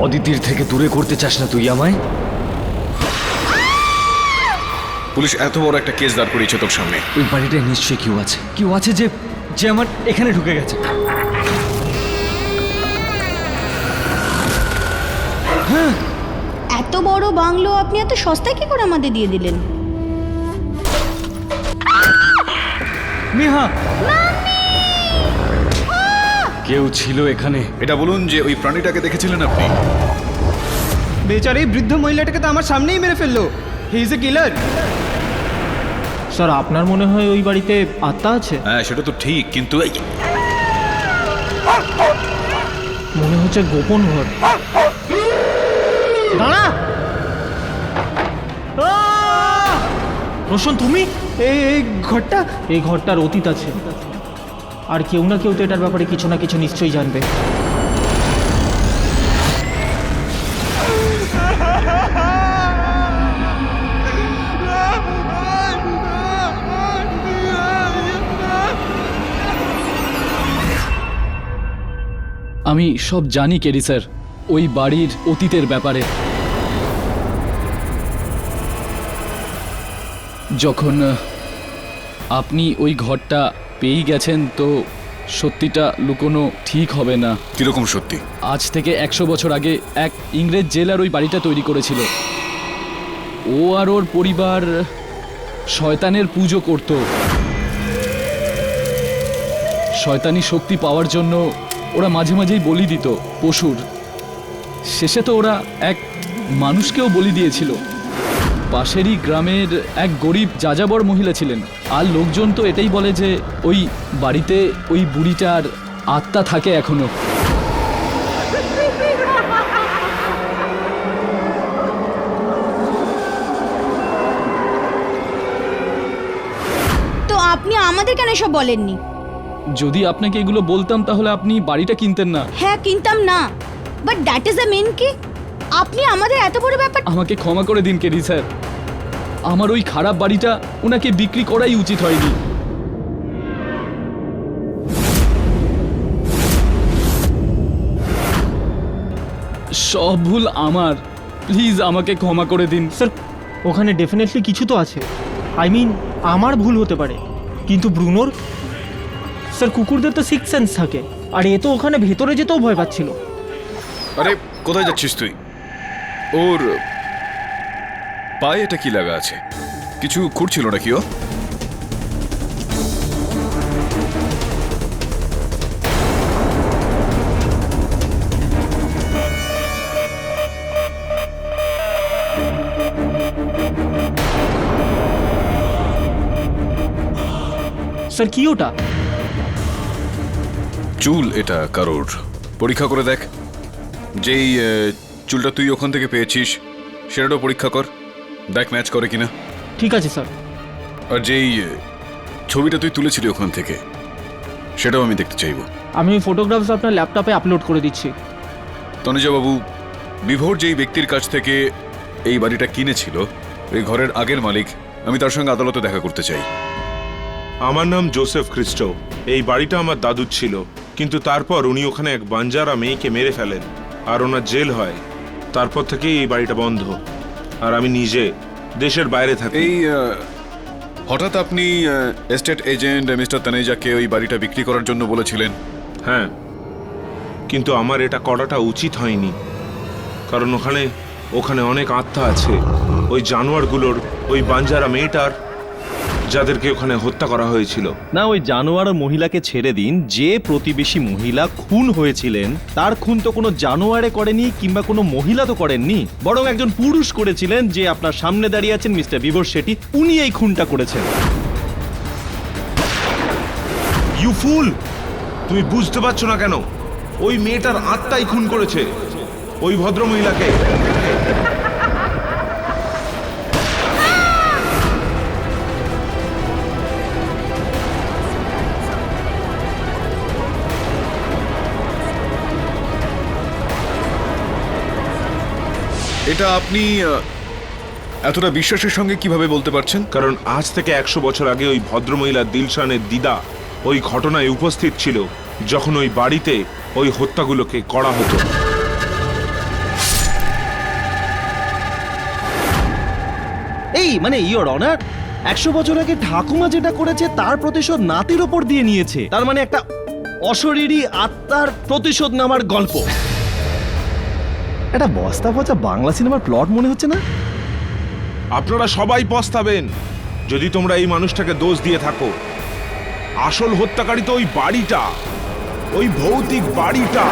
অদিতির থেকে দূরে করতে চাস না তুই আমায়? পুলিশ এত বড় একটা কেস দাঁড় করিয়েছে তোর সামনে। ওই বাড়িটায় নিশ্চয়ই কেউ আছে যে যে আমার এখানে ঢুকে গেছে। হ্যাঁ, এত বড় বাংলো আপনি এত সস্তায় কি করে আমাদের দিয়ে দিলেন? নেহা, কেউ ছিল এখানে? এটা বলুন যে ওই প্রাণীটাকে দেখেছিলেন আপনি? বেচারি বৃদ্ধ মহিলাটাকে তো আমার সামনেই মেরে ফেললো। He is a killer. Sir আপনার মনে হয় ওই বাড়িতে আত্মা আছে? হ্যাঁ সেটা তো ঠিক, কিন্তু মনে হচ্ছে গোপন ঘর। দাঁড়া! রোশন তুমি? এই ঘরটা, এই ঘরটার অতীত আছে, আর কেউ না কেউ তো এটার ব্যাপারে কিছু না কিছু নিশ্চয়ই জানবে। আমি সব জানি কেরি স্যার, ওই বাড়ির অতীতের ব্যাপারে। যখন আপনি ওই ঘরটা পেয়ে গেছেন তো সত্যিটা লুকোনো ঠিক হবে না। কিরকম সত্যি? আজ থেকে 100 বছর আগে এক ইংরেজ জেলার ওই বাড়িটা তৈরি করেছিল। ও আর ওর পরিবার শয়তানের পুজো করত। শয়তানি শক্তি পাওয়ার জন্য ওরা মাঝে মাঝেই বলি দিত পশুর। শেষে তো ওরা এক মানুষকেও বলি দিয়েছিল। পাশেরই গ্রামের এক গরিব যাযাবর মহিলা ছিলেন, আর লোকজন তো এটাই বলে যে ওই বাড়িতে ওই বুড়িটার আত্মা থাকে এখনো। তো আপনি আমাদের কেন এসব বলেননি? যদি আপনাকে এগুলো বলতাম তাহলে আপনি বাড়িটা কিনতেন না। হ্যাঁ, কিনতাম না, but that is the main কি আপনি আমাদের এত বড় ব্যাপার। আমাকে ক্ষমা করে দিন কেরি স্যার, আমার ওই খারাপ বাড়িটা ওনাকে বিক্রি করাই উচিত হয়নি। সব ভুল আমার, প্লিজ আমাকে ক্ষমা করে দিন। স্যার ওখানে ডেফিনেটলি কিছু তো আছে। আই মিন আমার ভুল হতে পারে, কিন্তু ব্রুনোর? স্যার কুকুরদের তো সিক্স সেন্স থাকে, আর এ তো ওখানে ভেতরে যেতেও ভয় পাচ্ছিল। আরে কোথায় যাচ্ছিস তুই? ওর পায়ে এটা কি লাগা আছে? কিছু খুঁড়ছিল নাকি ও? স্যার কি ওটা? চুল এটা কারোর। পরীক্ষা করে দেখ। যেই চুলটা তুই ওখান থেকে পেয়েছিস সেটাও পরীক্ষা কর, দেখ ম্যাচ করে কিনা। ঠিক আছে স্যার। আর যেই ছবিটা তুই তুলেছিলি ওখান থেকে সেটাও আমি দেখতে চাইব। আমি ফটোগ্রাফস আপনার ল্যাপটপে আপলোড করে দিচ্ছি। তনুজাবাবু, বিভোর যেই ব্যক্তির কাছ থেকে এই বাড়িটা কিনেছিল, এই ঘরের আগের মালিক, আমি তার সঙ্গে আদালতে দেখা করতে চাই। আমার নাম জোসেফ খ্রিস্টো। এই বাড়িটা আমার দাদুর ছিল, কিন্তু তারপর উনি ওখানে এক বাঞ্জারা মেয়েকে মেরে ফেলেন আর ওনার জেল হয়। তারপর থেকেই এই বাড়িটা বন্ধ, আর আমি নিজে দেশের বাইরে থাকি। এই হঠাৎ আপনি এস্টেট এজেন্ট মিস্টার তানেজাকে ওই বাড়িটা বিক্রি করার জন্য বলেছিলেন? হ্যাঁ, কিন্তু আমার এটা করাটা উচিত হয়নি, কারণ ওখানে অনেক আত্মা আছে। ওই জানোয়ারগুলোর, ওই বাঞ্জারা মেয়েটার, যাদেরকে ওখানে হত্যা করা হয়েছিল। না, ওই জানোয়ার মহিলাকে ছেড়ে দিন। যে প্রতিবেশী মহিলা খুন হয়েছিলেন তার খুন তো কোনো জানোয়ারে করেনি, কিংবা কোনো মহিলা তো করেননি, বরং একজন পুরুষ করেছিলেন, যে আপনার সামনে দাঁড়িয়ে আছেন, মিস্টার বিভোর শেঠি। উনি এই খুনটা করেছেন। ইউ ফুল! তুমি বুঝতে পারছো না কেন? ওই মেয়েটার আত্মাই খুন করেছে ওই ভদ্র মহিলাকে। এটা আপনি এতটা বিশ্বাসের সঙ্গে কিভাবে বলতে পারছেন? কারণ আজ থেকে 100 বছর আগে ওই ভদ্রমহিলা দিলশানের দিদা ওই ঘটনায় উপস্থিত ছিল, যখন ওই বাড়িতে ওই হত্যাগুলোকে করা হতো। মানে ইওর অনার 100 বছর আগে ঠাকুমা যেটা করেছে তার প্রতিশোধ নাতির ওপর দিয়ে নিয়েছে। তার মানে একটা অশরীরী আত্মার প্রতিশোধ নেওয়ার গল্প। এটা বস্তা পচা বাংলা সিনেমার প্লট মনে হচ্ছে না? আপনারা সবাই পস্তাবেন যদি তোমরা এই মানুষটাকে দোষ দিয়ে থাকো। আসল হত্যাকারী তো ওই বাড়িটা, ওই ভৌতিক বাড়িটা।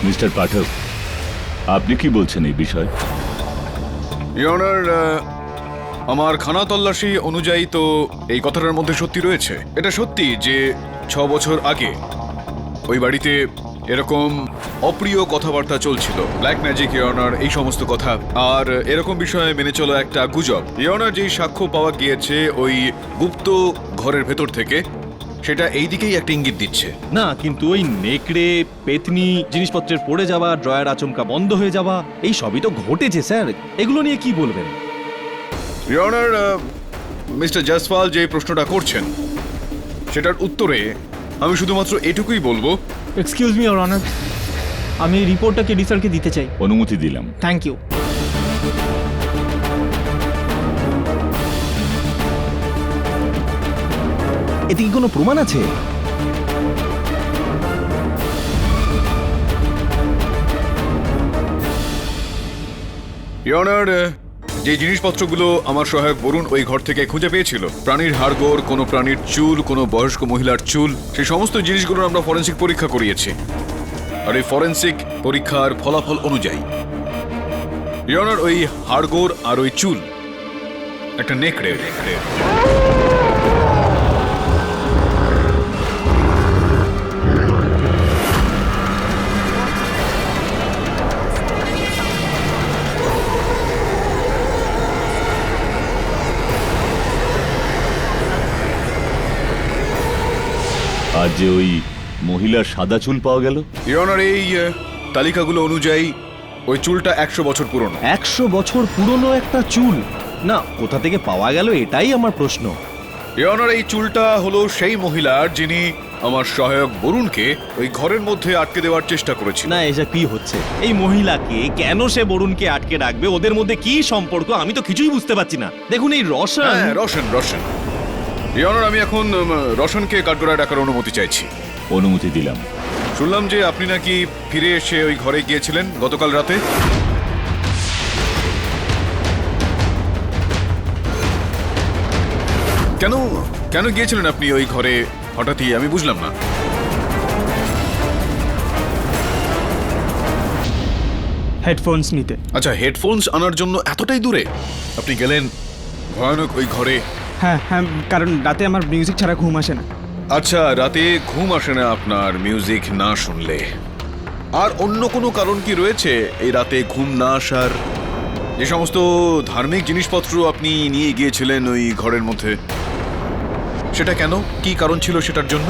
মিস্টার পাঠক, আপনি কি বলছেন এই বিষয়ে? ইয়নার, আমার খানা তল্লাশি অনুযায়ী তো এই কথাটার মধ্যে সত্যি রয়েছে। এটা সত্যি যে 6 বছর আগে ওই বাড়িতে এরকম অপ্রিয় কথাবার্তা চলছিল, ব্ল্যাক ম্যাজিক, ইয়নার, এই সমস্ত কথা। আর এরকম বিষয়ে মেনে চলো একটা গুজব। ইয়নার যেই সাক্ষ্য পাওয়া গিয়েছে ওই গুপ্ত ঘরের ভেতর থেকে, সেটা এই দিকেই একটা ইঙ্গিত দিচ্ছে। না, কিন্তু ওই নেকড়ে, পেতনি, জিনিসপত্রের পড়ে যাওয়া, ড্রয়ার আচমকা বন্ধ হয়ে যাওয়া, এই সবই তো ঘটেছে স্যার। এগুলো নিয়ে কি বলবেন? ইয়নার, মিস্টার জয়সওয়াল যে প্রশ্নটা করছেন সেটার উত্তরে আমি শুধুমাত্র এটুকুই বলবো। এক্সকিউজ মি ইওর অনার, আমি এই রিপোর্টটা কেডি স্যারকে দিতে চাই। অনুমতি দিলাম। Thank you. এতে কি কোনো প্রমাণ আছে? ইয়নার, যে জিনিসপত্রগুলো আমার সহায়ক বরুণ ওই ঘর থেকে খুঁজে পেয়েছিল, প্রাণীর হাড়গোড়, কোনো প্রাণীর চুল, কোনো বয়স্ক মহিলার চুল, সেই সমস্ত জিনিসগুলোর আমরা ফরেন্সিক পরীক্ষা করিয়েছি। আর এই ফরেন্সিক পরীক্ষার ফলাফল অনুযায়ী ইয়নার, ওই হাড়গোড় আর ওই চুল একটা নেকড়ে। আর যে ওই মহিলার সাদা চুল পাওয়া গেল, ইয়নার, এই তালিকাগুলো অনুযায়ী ওই চুলটা 100 বছর পুরনো। 100 বছর পুরনো একটা চুল? না, কোথা থেকে পাওয়া গেল এটাই আমার প্রশ্ন। ইয়নার, এই চুলটা হলো সেই মহিলার যিনি আমার সহায়ক বরুণকে ওই ঘরের মধ্যে আটকে দেওয়ার চেষ্টা করেছিল। না, এটা কি হচ্ছে? এই মহিলাকে কেন সে বরুণকে আটকে রাখবে? ওদের মধ্যে কি সম্পর্ক? আমি তো কিছুই বুঝতে পারছি না। দেখুন এই রোশন। হ্যাঁ, রোশন। ইয়নার, আমি এখন রোশনকে কাঠগড়ায় ডাকার অনুমতি চাইছি। অনুমতি দিলাম। শুনলাম যে আপনি নাকি ফিরে এসে ওই ঘরে গিয়েছিলেন গতকাল রাতে। কেন গিয়েছিলেন আপনি ওই ঘরে হঠাৎই? আমি বুঝলাম না। হেডফোনস নিতে। আচ্ছা, হেডফোনস আনার জন্য এতটাই দূরে আপনি গেলেন ভয়ানক ওই ঘরে? হ্যাঁ, কারণ রাতে আমার মিউজিক ছাড়া ঘুম আসে না। আচ্ছা, রাতে ঘুম আসে না আপনার মিউজিক না শুনলে? আর অন্য কোনো কারণ কি রয়েছে এই রাতে ঘুম না আসার? যে সমস্ত ধার্মিক জিনিসপত্র আপনি নিয়ে গিয়েছিলেন ওই ঘরের মধ্যে, সেটা কেন? কি কারণ ছিল সেটার জন্য?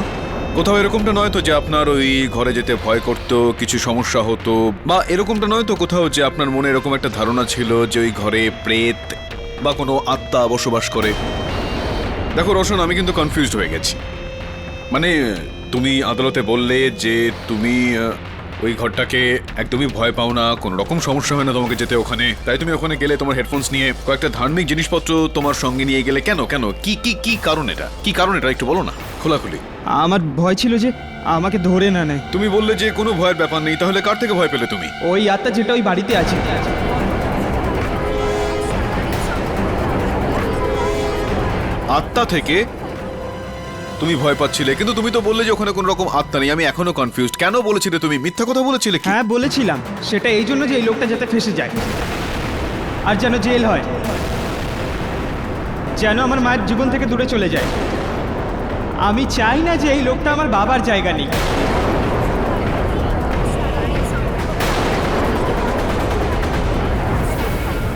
কোথাও এরকমটা নয় তো যে আপনার ওই ঘরে যেতে ভয় করতো, কিছু সমস্যা হতো, বা এরকমটা নয় তো কোথাও যে আপনার মনে এরকম একটা ধারণা ছিল যে ওই ঘরে প্রেত বা কোনো আত্মা বসবাস করে? দেখো রোশন, আমি কিন্তু কনফিউজড হয়ে গেছি। মানে তুমি আদালতে বললে যে তুমি ওই ঘরটাকে একদমই ভয় পাও না, কোনো রকম সমস্যা হয় না তোমাকে যেতে ওখানে, তাই তুমি ওখানে গেলে তোমার হেডফোনস নিয়ে, কয়েকটা ধার্মিক জিনিসপত্র তোমার সঙ্গে নিয়ে গেলে। কেন কি কারণ এটা? কি কারণ এটা একটু বলো না খোলাখুলি। আমার ভয় ছিল যে আমাকে ধরে না নেয়। তুমি বললে যে কোনো ভয়ের ব্যাপার নেই, তাহলে কার থেকে ভয় পেলে তুমি? ওই আত্মা যেটা ওই বাড়িতে আছে। আত্মা থেকে তুমি ভয় পাচ্ছিলে, কিন্তু তুমি তো বললে যে ওখানে কোনো রকম আত্মা নেই। আমি এখনো কনফিউজড। কেন বলেছিলে তুমি? মিথ্যা কথা বলেছিলে কি? হ্যাঁ, বলেছিলাম। সেটা এই জন্য যে এই লোকটা যাতে ফেঁসে যায় আর যেন জেল হয়, যেন আমার মায়ের জীবন থেকে দূরে চলে যায়। আমি চাই না যে এই লোকটা আমার বাবার জায়গা নিক।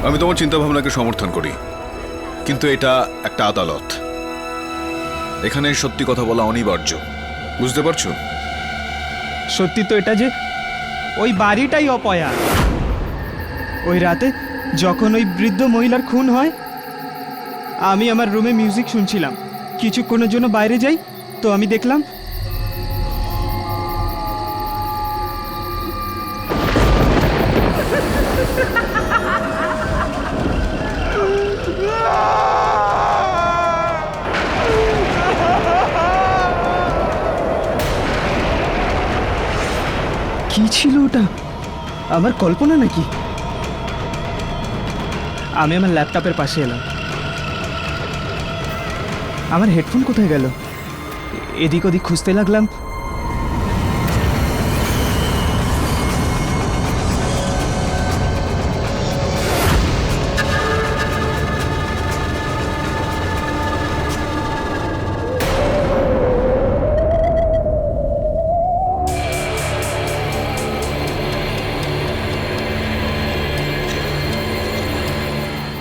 আমি তোমার চিন্তা ভাবনাকে সমর্থন করি, কিন্তু এটা একটা আদালত। এখানে সত্যি কথা বলা অনিবার্য, বুঝতে পারছো? সত্যি তো এটা যে ওই বাড়িটাই অপয়া। ওই রাতে যখন ওই বৃদ্ধ মহিলার খুন হয়, আমি আমার রুমে মিউজিক শুনছিলাম। কিছুক্ষণের জন্য বাইরে যাই তো আমি দেখলাম কি ছিল ওটা? আমার কল্পনা নাকি? আমি আমার ল্যাপটপের পাশে এলাম। আমার হেডফোন কোথায় গেল? এদিক ওদিক খুঁজতে লাগলাম।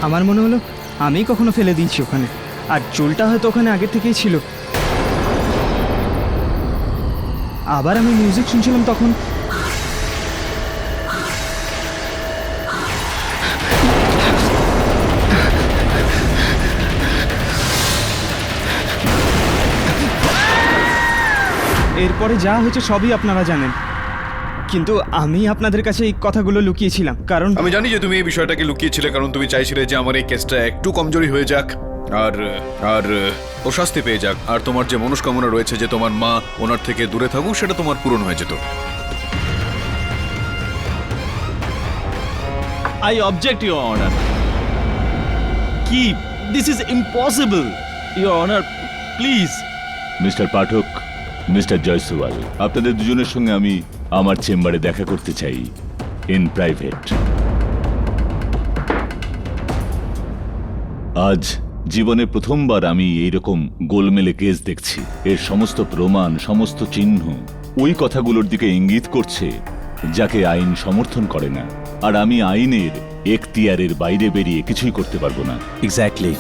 আমার মনে হলো আমি কখনো ফেলে দিয়েছি ওখানে, আর চুলটা হয়তো ওখানে আগে থেকেই ছিল। আবার আমি মিউজিক শুনছিলাম তখন। এরপরে যা হয়েছে সবই আপনারা জানেন, কিন্তু আমি আপনাদের কাছে এই কথাগুলো লুকিয়েছিলাম কারণ আমি জানি যে তুমি এই বিষয়টাকে লুকিয়েছিলে কারণ তুমি চাইছিলে যে আমার এই কেসটা একটু কমজোরি হয়ে যাক আর আর ও শাস্তি পেয়ে যাক, আর তোমার যে মনস্কামনা রয়েছে যে তোমার মা ওনার থেকে দূরে থাকুক সেটা তোমার পূরণ হয়ে যেত। I object, Your Honor. Keep. This is impossible. Your Honor, please. Mister Pathak, mister Jaiswal, আপনাদের দুজনের সঙ্গে আমি আমার চেম্বারে দেখা করতে চাই, ইন প্রাইভেট। আজ জীবনে প্রথমবার আমি এইরকম গোলমেলে কেস দেখছি। এর সমস্ত প্রমাণ, সমস্ত চিহ্ন ওই কথাগুলোর দিকে ইঙ্গিত করছে যাকে আইন সমর্থন করে না, আর আমি আইনের এখতিয়ারের বাইরে বেরিয়ে কিছুই করতে পারবো না। এক্স্যাক্টলি।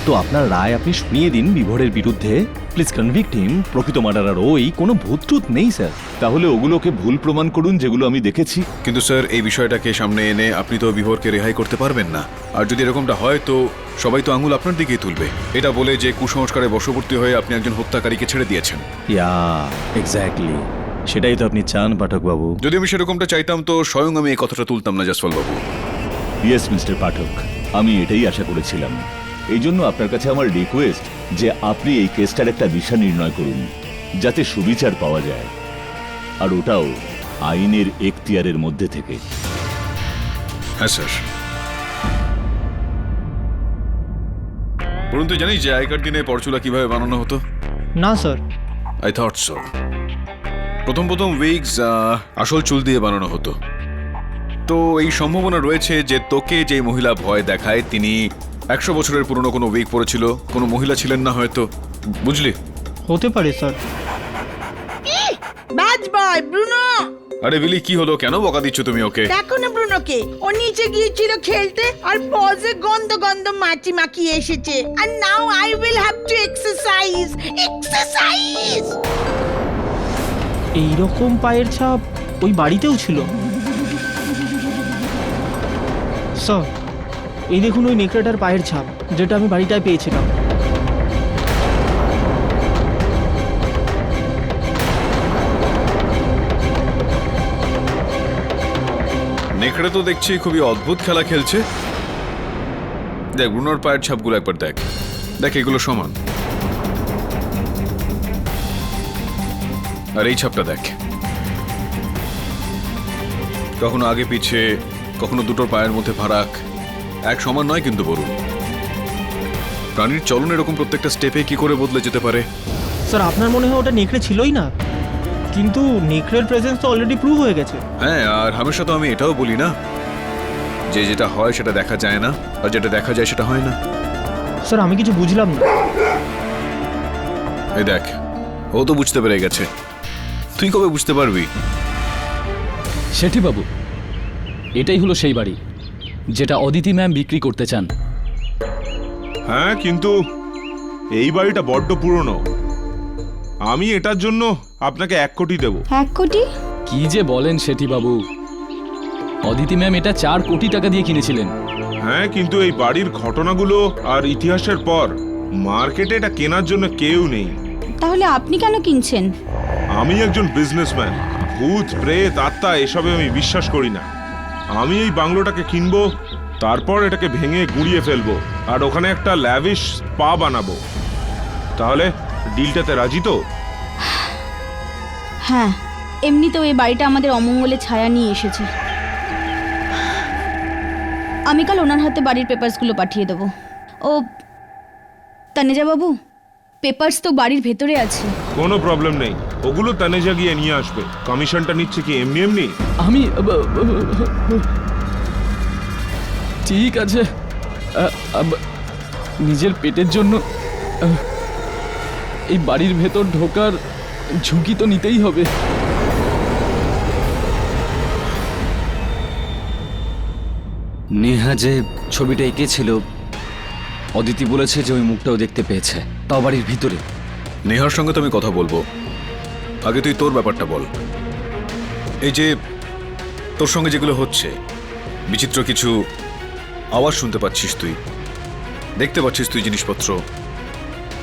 তো আপনার রায় আপনি শুনিয়ে দিন বিভোরের বিরুদ্ধে। প্লিজ কনভিক্ট হিম। প্রকৃত মার্ডারার ওই, কোনো ভূত টুত নেই স্যার। তাহলে ওগুলোকে ভুল প্রমাণ করুন যেগুলো আমি দেখেছি। কিন্তু স্যার এই বিষয়টাকে সামনে এনে আপনি তো বিভোরকে রেহাই করতে পারবেন না, আর যদি এরকমটা হয় তো সবাই তো আঙুল আপনার দিকেই তুলবে, এটা বলে যে কুসংস্কারে বশবর্তী হয়ে আপনি একজন হত্যাকারীকে ছেড়ে দিয়েছেন। ইয়া এক্স্যাক্টলি, সেটাই তো আপনি চান পাঠক বাবু। যদি আমি সেরকমটা চাইতাম তো স্বয়ং আমি এই কথাটা তুলতাম না জয়সওয়াল বাবু। ইয়েস মিস্টার পাঠক, আমি এটাই আশা করেছিলাম। এই জন্য আপনার কাছে আমার রিকোয়েস্ট যে আপনি এই কেসটার একটা দিশা নির্ণয় করুন যাতে সুবিচার পাওয়া যায়, আর ওটাও আইনের এখতিয়ারের মধ্যে থেকে। হ্যাঁ স্যার। বলুন, তুই জানিস যে আগেকার দিনে পরচুলা কিভাবে বানানো হতো? না স্যার। I thought so. প্রথম উইগস আসল চুল দিয়ে বানানো হতো। তো এই সম্ভাবনা রয়েছে যে তোকে যে মহিলা ভয় দেখায় তিনি 100 বছরের পুরনো কোনো উইগ পরেছিল, কোনো মহিলা ছিলেন না হয়তো, বুঝলি? হতে পারে স্যার। ব্যাড বয় ব্রুনো, আরে বিলি, কি হলো? কেন বকা দিচ্ছ তুমি ওকে? দেখো না ব্রুনোকে, ও নিচে গিয়েছিল খেলতে আর পজে গন্ধ গন্ধ মাটি মাখিয়ে এসেছে। and now I will have to exercise. এইরকম পায়ের ছাপ ওই বাড়িতেও ছিল স্যার। এই দেখুন ওই নেকড়েটার পায়ের ছাপ, যেটা আমি বাড়িটায় পেয়েছিলাম। নেকড়ে তো দেখছি খুবই অদ্ভুত খেলা খেলছে। দেখ ব্রুনোর পায়ের ছাপগুলো একবার দেখ, দেখ এগুলো সমান, আর এই ছাপটা দেখ, কখনো আগে পিছে, কখনো দুটোর পায়ের মধ্যে ফারাক, এক সমান নয় কিন্তু বলুন। প্রাণীর চলন এরকম প্রত্যেকটা স্টেপে কি করে বদলে যেতে পারে? স্যার আপনার মনে হয় ওটা নেকড়ে ছিলই না, কিন্তু নেকড়ের প্রেজেন্স তো অলরেডি প্রুভ হয়ে গেছে। হ্যাঁ, আর হামেশা তো আমি এটাও বলি না যে যেটা হয় সেটা দেখা যায় না, আর যেটা দেখা যায় সেটা হয় না। স্যার আমি কিছু বুঝলাম না। এই দেখ, ও তো বুঝতে পেরে গেছে, তুই কবে বুঝতে পারবি? শেঠি বাবু, এটাই হলো সেই বাড়ি যেটা অদিতি ম্যাম বিক্রি করতে চান। হ্যাঁ, কিন্তু এই বাড়িটা বড্ড পুরনো। আমি এটার জন্য আপনাকে 1 কোটি দেব। 1 কোটি? কি যে বলেন শেঠি বাবু, অদিতি ম্যাম এটা 4 কোটি টাকা দিয়ে কিনেছিলেন। হ্যাঁ, কিন্তু এই বাড়ির ঘটনাগুলো আর ইতিহাসের পর মার্কেটে এটা কেনার জন্য কেউ নেই। তাহলে আপনি কেন কিনছেন? আমি একজন বিজনেসম্যান। ভূত, প্রেত, আত্মা এসবে আমি বিশ্বাস করি না। আমি এই বাংলোটাকে কিনবো, তারপর এটাকে ভেঙে গুঁড়িয়ে ফেলবো আর ওখানে একটা ল্যাভিশ স্পা বানাবো। তাহলে ডিলটাতে রাজি তো? হ্যাঁ, এমনিতেও এই বাড়িটা আমাদের অমঙ্গলের ছায়া নিয়ে এসেছে। আমি কাল ওনার হাতে বাড়ির পেপারসগুলো পাঠিয়ে দেবো। ও তানেজা বাবু, পেপারস তো বাড়ির ভেতরে আছে। কোনো প্রবলেম নেই, ওগুলো তানেজা গিয়ে নিয়ে আসবে। কমিশনটা নিচ্ছে কি এমনি এমনি? আমি ঠিক আছে, নিজের পেটের জন্য এই বাড়ির ভেতর ঢোকার ঝুঁকি তো নিতেই হবে। নেহা যে ছবিটা এঁকেছিল, অদিতি বলেছে যে ওই মুখটাও দেখতে পেয়েছে, তাও বাড়ির ভিতরে। নেহার সঙ্গে তো আমি কথা বলবো, আগে তুই তোর ব্যাপারটা বল। এই যে তোর সঙ্গে যেগুলো হচ্ছে, বিচিত্র কিছু আওয়াজ শুনতে পাচ্ছিস, তুই দেখতে পাচ্ছিস তুই জিনিসপত্র,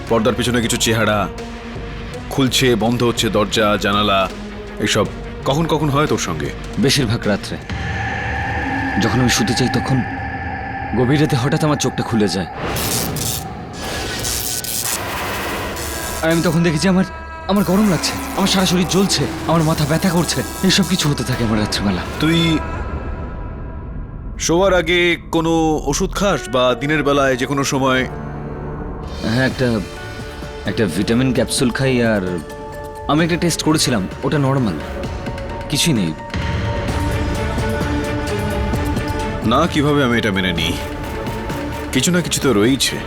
পর্দার পিছনে কিছু চেহারা খুলছে বন্ধ হচ্ছে, দরজা জানালা এসব কখন কখন হয় তোর সঙ্গে? বেশিরভাগ রাত্রে যখন আমি শুতে চাই, তখন গভীর রাতে হঠাৎ আমার চোখটা খুলে যায়, আর আমি তখন দেখি যে আমার গরম লাগছে, আমার সারা শরীর জ্বলছে, আমার মাথা ব্যথা করছে, এসব কিছু হতে থাকে আমার রাত্রিবেলা। তুই শোয়ার আগে কোনো ওষুধ খাস বা দিনের বেলায় যে কোনো সময়? হ্যাঁ, একটা ভিটামিন ক্যাপসুল খাই, আর আমি একটা টেস্ট করেছিলাম, ওটা নর্মাল, কিছুই নেই। না, কিভাবে আমি এটা মেনে নিই? কিছু না কিছু তো রয়েছে।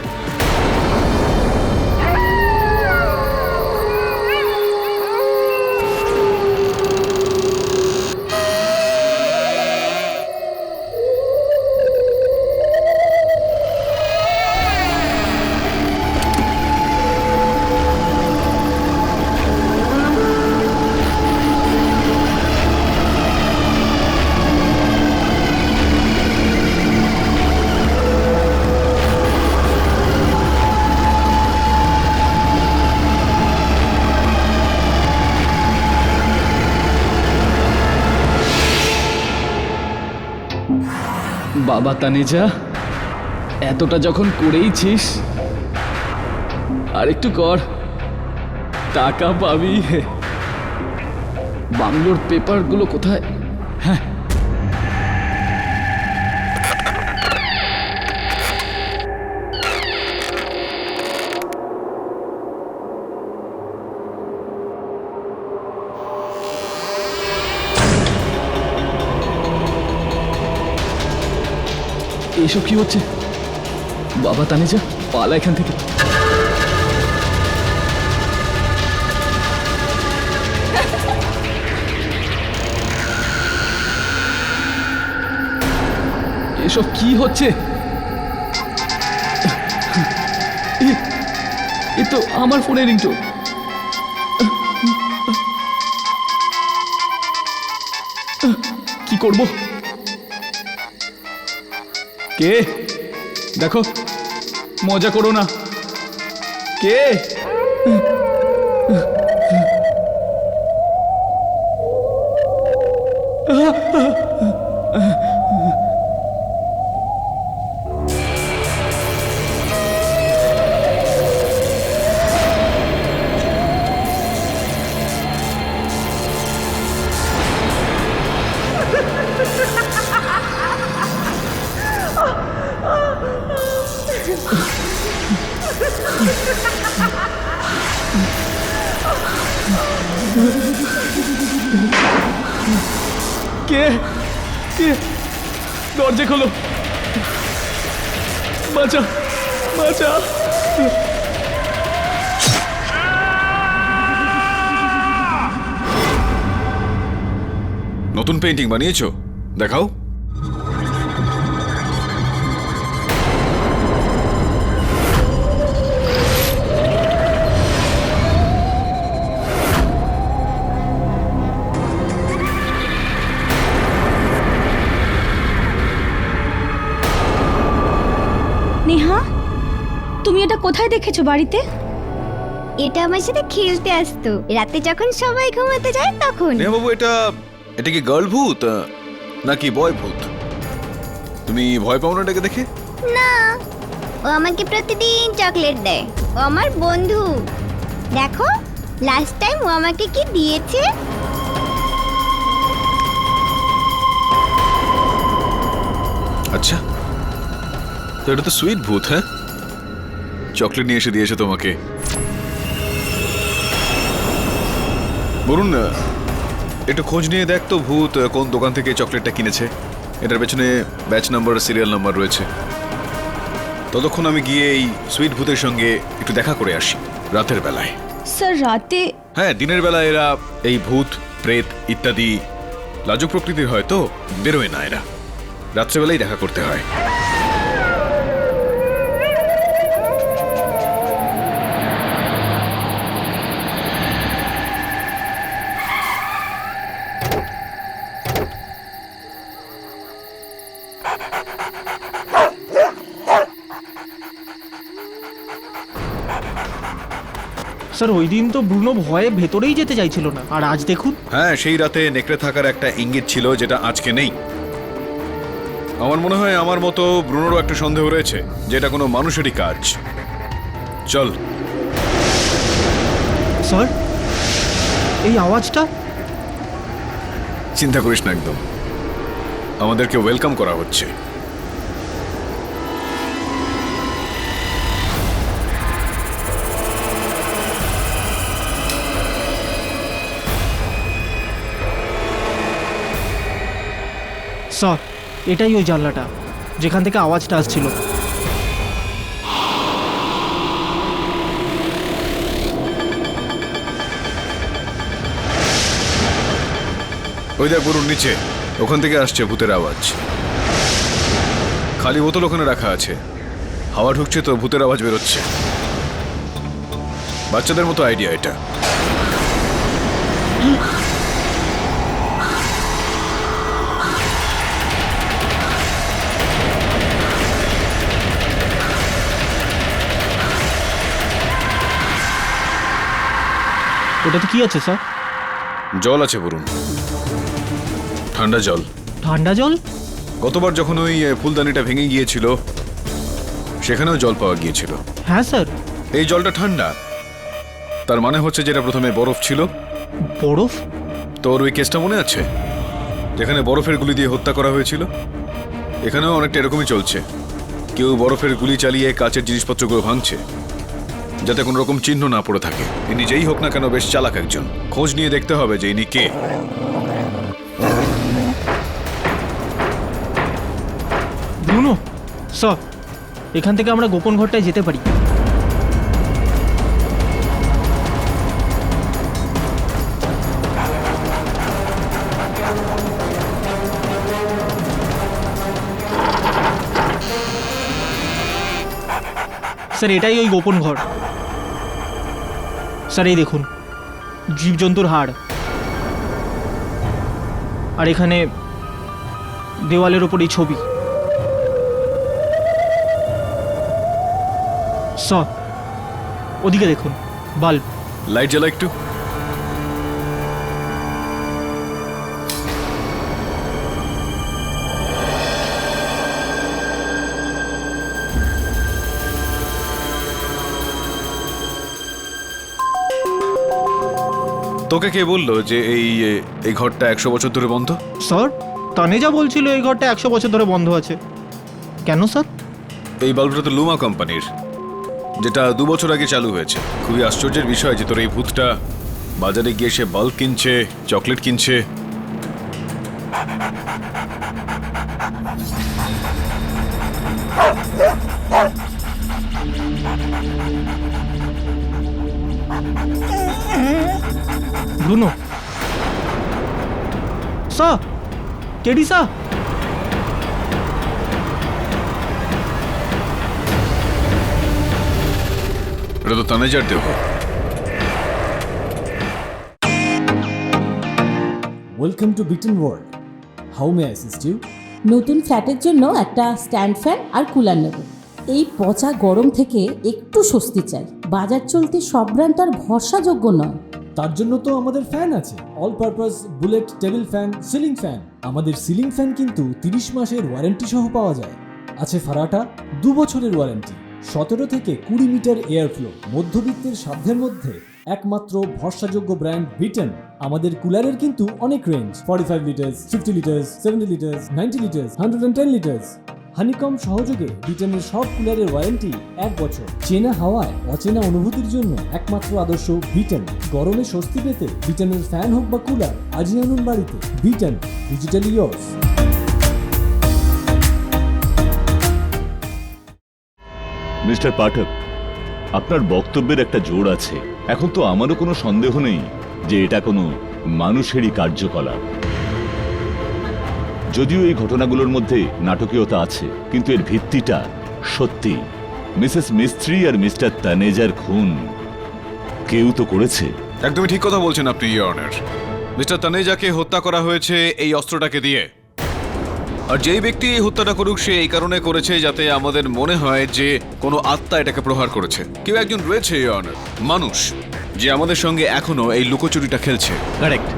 বাবা তানেজা, এতটা যখন করেইছিস আর একটু কর, টাকা পাবি। বাংলোর পেপারগুলো কোথায়? হ্যাঁ, এসব কি হচ্ছে? বাবা তানেজা, পালা এখান থেকে। এসব কি হচ্ছে? এ তো আমার ফোনের রিংটোন। কি করব? কে? দেখো, মজা করো না। কে? কে? কে? দরজা খোলো, বাঁচা, বাঁচা। নতুন পেইন্টিং বানিয়েছো? দেখাও। নেহা, তুমি এটা কোথায় দেখেছো? বাড়িতে? এটা আমার সাথে খেলতে আসতো রাতে যখন সবাই ঘুমাতে যায় তখন। নেহা বাবু, এটা কি গার্ল ভূত? নাকি বয় ভূত? তুমি ভয় পাও না এটাকে দেখে? না, ও আমাকে প্রতিদিন চকলেট দেয়। ও আমার বন্ধু। দেখো লাস্ট টাইম ও আমাকে কি দিয়েছে। আচ্ছা, তো এটা তো সুইট ভূত। হ্যাঁ, চকলেট নিয়ে এসে দিয়েছে তোমাকে। বলুন না, একটু খোঁজ নিয়ে দেখ তো ভূত কোন দোকান থেকে চকলেটটা কিনেছে। এটার পেছনে ব্যাচ নাম্বার, সিরিয়াল নাম্বার রয়েছে। ততক্ষণ আমি গিয়ে এই সুইট ভূতের সঙ্গে একটু দেখা করে আসি রাতের বেলায়। স্যার রাতে? হ্যাঁ, দিনের বেলা এরা এই ভূত, প্রেত ইত্যাদি লাজুক প্রকৃতির হয় তো বেরোয় না এরা, রাত্রেবেলাই দেখা করতে হয়। স্যার ওই দিন তো ব্রুনো ভয়ে ভেতরেই যেতে চাইছিল না, আর আজ দেখুন। হ্যাঁ, সেই রাতে নেকড়ে থাকার একটা ইঙ্গিত ছিল যেটা আজকে নেই। আমার মনে হয় আমার মতো ব্রুনোরও একটা সন্দেহ রয়েছে যেটা কোনো মানুষেরই কাজ। চল। স্যার এই আওয়াজটা? চিন্তা করিস না, একদম আমাদেরকে ওয়েলকাম করা হচ্ছে। স্যার এটাই ওই জানলাটা যেখান থেকে আওয়াজটা আসছিল। ওই দেখ বরুণ, নিচে ওখান থেকে আসছে ভূতের আওয়াজ। খালি বোতল ওখানে রাখা আছে, হাওয়া ঢুকছে তো ভূতের আওয়াজ বেরোচ্ছে। বাচ্চাদের মতো আইডিয়া এটা। ওটাতে কি আছে স্যার? জল আছে বরুণ, ঠান্ডা জল। ঠান্ডা জল? গতবার যখন ওই ফুলদানিটা ভেঙে গিয়েছিল সেখানেও জল পাওয়া গিয়েছিল। হ্যাঁ স্যার। এই জলটা ঠান্ডা, তার মানে হচ্ছে যেটা প্রথমে বরফ ছিল। বরফ? তোর ওই কেসটা মনে আছে যেখানে বরফের গুলি দিয়ে হত্যা করা হয়েছিল? এখানেও অনেকটা এরকমই চলছে। কেউ বরফের গুলি চালিয়ে কাচের জিনিসপত্রগুলো ভাঙছে যাতে কোনো রকম চিহ্ন না পড়ে থাকে। ইনি যেই হোক না কেন বেশ চালাক একজন। খোঁজ নিয়ে দেখতে হবে যে ইনি কে। ব্রুনো স্যার, এখান থেকে আমরা গোপন ঘরটায় যেতে পারি। স্যার এটাই ওই গোপন ঘর। স্যার এই দেখুন, জীবজন্তুর হাড়, আর এখানে দেওয়ালের ওপর এই ছবি। স্যার ওদিকে দেখুন, বাল্ব। লাইট জ্বালা একটু। তোকে কে বললো যে এই ঘরটা 100 বছর ধরে বন্ধ? স্যার তানেজা বলছিল এই ঘরটা 100 বছর ধরে বন্ধ আছে। কেন স্যার? এই বাল্বটা তো লুমা কোম্পানির, যেটা 2 বছর আগে চালু হয়েছে। খুবই আশ্চর্যের বিষয় যে তোর এই ভূতটা বাজারে গিয়ে সে বাল্ব কিনছে, চকলেট কিনছে। Bruno sir, Teddy sir. এটা তো তানেজার দেহ। Welcome to Beaton world. How may I assist you? নতুন ফ্ল্যাটের জন্য একটা স্ট্যান্ড ফ্যান আর কুলার নেব। এই পচা গরম থেকে একটু স্বস্তি চাই। বাজার চলতে সব ব্র্যান্ড আর ভরসাযোগ্য নয়। তার জন্য তো আমাদের ফ্যান আছে, all purpose bullet table fan, ceiling fan. আমাদের সিলিং ফ্যান কিন্তু 30 মাসের ওয়ারেন্টি সহ পাওয়া যায়। আছে ফারাটা 2 বছরের ওয়ারেন্টি, 17 থেকে 20 মিটার এয়ার ফ্লো, মধ্যবিত্তের সাধ্যের মধ্যে একমাত্র ভরসাযোগ্য ব্র্যান্ড বিটেন। আমাদের কুলারের কিন্তু অনেক range, 45 litres, 50 litres, 70 litres, 90 litres, 110 litres. Honeycomb সহযোগে বিটেনের সব কুলারের ওয়ারেন্টি 1 বছর। চেনা হাওয়ায় অচেনা অনুভূতির জন্য একমাত্র আদর্শ বিটেন। গরমে স্বস্তি পেতে বিটেনের ফ্যান হোক বা কুলার, আজই আনুন বাড়িতে। Beaten, digitally years. মিস্টার পাঠক, আপনার বক্তব্যের একটা জোর আছে। এখন তো আমারও কোনো সন্দেহ নেই যে এটা কোনো মানুষেরই কার্যকলাপ। যদিও এই ঘটনাগুলোর মধ্যে নাটকীয়তা আছে, কিন্তু এর ভিত্তিটা সত্যি। মিসেস মিস্ত্রি আর মিস্টার তানেজার খুন কেউ তো করেছে। একদমই ঠিক কথা বলছেন আপনি, ইওর অনার। মিস্টার তানেজাকে হত্যা করা হয়েছে এই অস্ত্রটাকে দিয়ে। আর যেই ব্যক্তি এই হত্যাটা করুক, সে এই কারণে করেছে যাতে আমাদের মনে হয় যে কোনো আত্মা এটাকে প্রহার করেছে। কেউ একজন রয়েছে, ইওর অনার, মানুষ, যে আমাদের সঙ্গে এখনো এই লুকোচুরিটা খেলছে। কারেক্ট।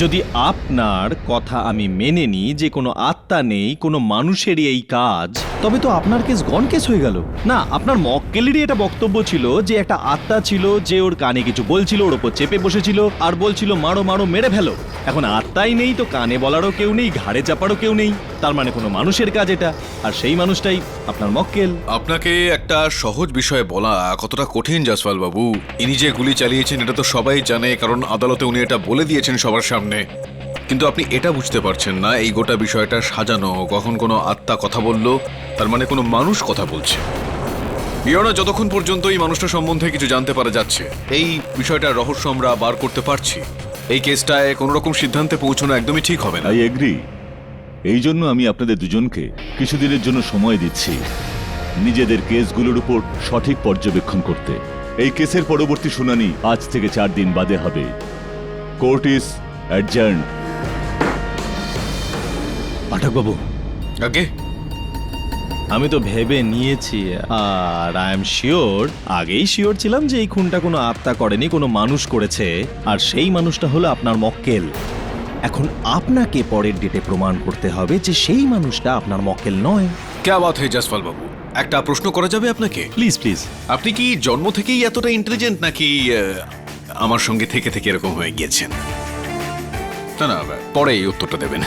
যদি আপনার কথা আমি মেনে নিই যে কোনো আত্মা নেই, কোনো মানুষেরই এই কাজ, তবে তো আপনার কেস গন কেস হয়ে গেল না। আপনার মক্কেলেরই এটা বক্তব্য ছিল যে একটা আত্মা ছিল যে ওর কানে কিছু বলছিল, ওর ওপর চেপে বসেছিল আর বলছিল মারো মারো মেরে ফেলো। এখন আত্মাই নেই তো কানে বলারও কেউ নেই, ঘাড়ে চাপারও কেউ নেই, তার মানে কোনো মানুষের কাজ এটা, আর সেই মানুষটাই আপনার মক্কেল। আপনাকে একটা সহজ বিষয়ে বলা কতটা কঠিন জাসওয়াল বাবু। ইনি যে গুলি চালিয়েছেন এটা তো সবাই জানে, কারণ আদালতে উনি এটা বলে দিয়েছেন সবার সামনে। কিন্তু আপনি এটা বুঝতে পারছেন না এই গোটা বিষয়টা সাজানো। কখন কোনো আত্মা কথা বলল, তার মানে কোনো মানুষ কথা বলছে। ইওনা, যতক্ষণ পর্যন্ত এই মানুষটা সম্বন্ধে কিছু জানতে পারা যাচ্ছে, এই বিষয়টার রহস্য আমরা বার করতে পারছি, এই কেসটায় কোনো রকম সিদ্ধান্তে পৌঁছানো একদমই ঠিক হবে না। I agree. এই জন্য আমি আপনাদের দুজনকে কিছুদিনের জন্য সময় দিচ্ছি নিজেদের কেসগুলোর উপর সঠিক পর্যবেক্ষণ করতে। এই কেসের পরবর্তী শুনানি আজ থেকে 4 দিন বাদে হবে। Court is adjourned. পাঠকবাবু, আগে আমি তো ভেবে নিয়েছি, আর আই এম শিওর, আগেই শিওর ছিলাম যে এই খুনটা কোনো আত্মা করেনি, কোনো মানুষ করেছে, আর সেই মানুষটা হলো আপনার মক্কেল। এখন আপনাকে পরের ডেটে প্রমাণ করতে হবে যে সেই মানুষটা আপনার মক্কেল নয়। ক্যা বাত হে জাসওয়াল বাবু, একটা প্রশ্ন করা যাবে আপনাকে? Please please. আপনি কি জন্ম থেকেই এতটা ইন্টেলিজেন্ট, নাকি আমার সঙ্গে থেকে থেকে এরকম হয়ে গিয়েছেন? না না, পরে এই উত্তরটা দেবেন।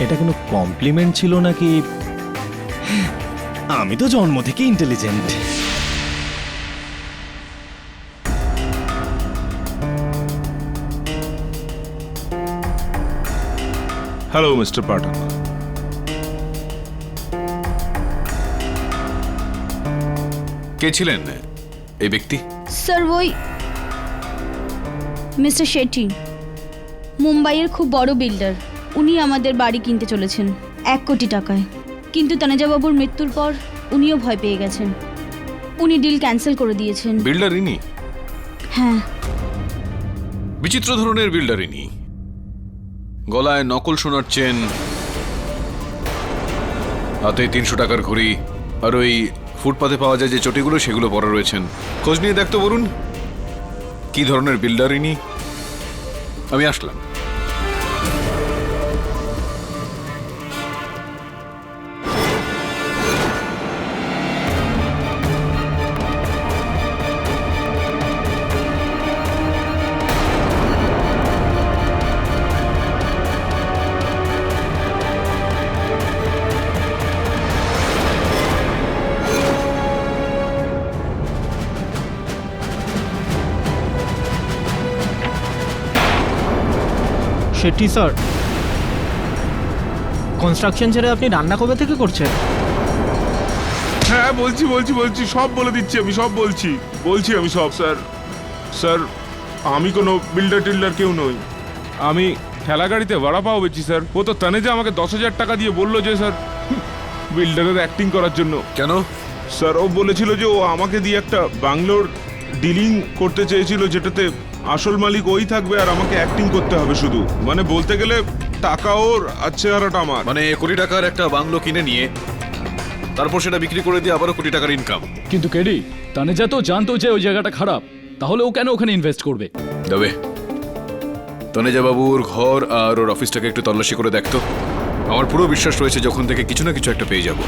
এটা কোনো কমপ্লিমেন্ট ছিল নাকি? আমি তো জন্ম থেকে ইন্টেলিজেন্ট। হ্যালো মিস্টার পাঠক। কে ছিলেন এই ব্যক্তি? স্যার, ওই মিস্টার শেট্টি, মুম্বাইয়ের খুব বড় বিল্ডার। উনি আমাদের বাড়ি কিনতে চলেছেন 1 কোটি টাকায়। কিন্তু তানেজাবাবুর মৃত্যুর পর উনিও ভয় পেয়ে গেছেন। উনি ডিল ক্যান্সেল করে দিয়েছেন। বিল্ডার ইনি? হ্যাঁ। বিচিত্র ধরনের বিল্ডার ইনি। গলায় নকল সোনার চেন, হাতে 300 টাকার ঘড়ি, আর ওই ফুটপাতে পাওয়া যায় যে চটিগুলো, সেগুলো পরা রয়েছেন। খোঁজ নিয়ে দেখতে বলুন কি ধরনের বিল্ডার ইনি। আমি আসলাম। শেট্টি স্যার, কনস্ট্রাকশন ছেড়ে আপনি রান্না কবে থেকে করছেন? হ্যাঁ বলছি বলছি বলছি সব বলে দিচ্ছি, আমি সব বলছি আমি সব। স্যার স্যার, আমি কোনো বিল্ডার টিল্ডার কেউ নই। আমি ঠেলা গাড়িতে ভাড়া পাও বেচি স্যার। ও তো তানেজা আমাকে 10,000 টাকা দিয়ে বললো যে স্যার বিল্ডারের অ্যাক্টিং করার জন্য। কেন? স্যার ও বলেছিল যে ও আমাকে দিয়ে একটা বাংলোর ডিলিং করতে চেয়েছিল, যেটাতে আসল মালিক ওই থাকবে আর আমাকে অ্যাক্টিং করতে হবে শুধু। মানে বলতে গেলে টাকা ওর আর চেহারাটা আমার। মানে 1 কোটি টাকার একটা বাংলো কিনে নিয়ে তারপর সেটা বিক্রি করে দিয়ে আবারও কোটি টাকার ইনকাম। কিন্তু কেডি, তানেজা তো জানতো যে ওই জায়গাটা খারাপ, তাহলে ও কেন ওখানে ইনভেস্ট করবে? তবে তনেজা বাবুর ঘর আর ওর অফিসটাকে একটু তল্লাশি করে দেখতো। আমার পুরো বিশ্বাস রয়েছে যখন থেকে কিছু না কিছু একটা পেয়ে যাব।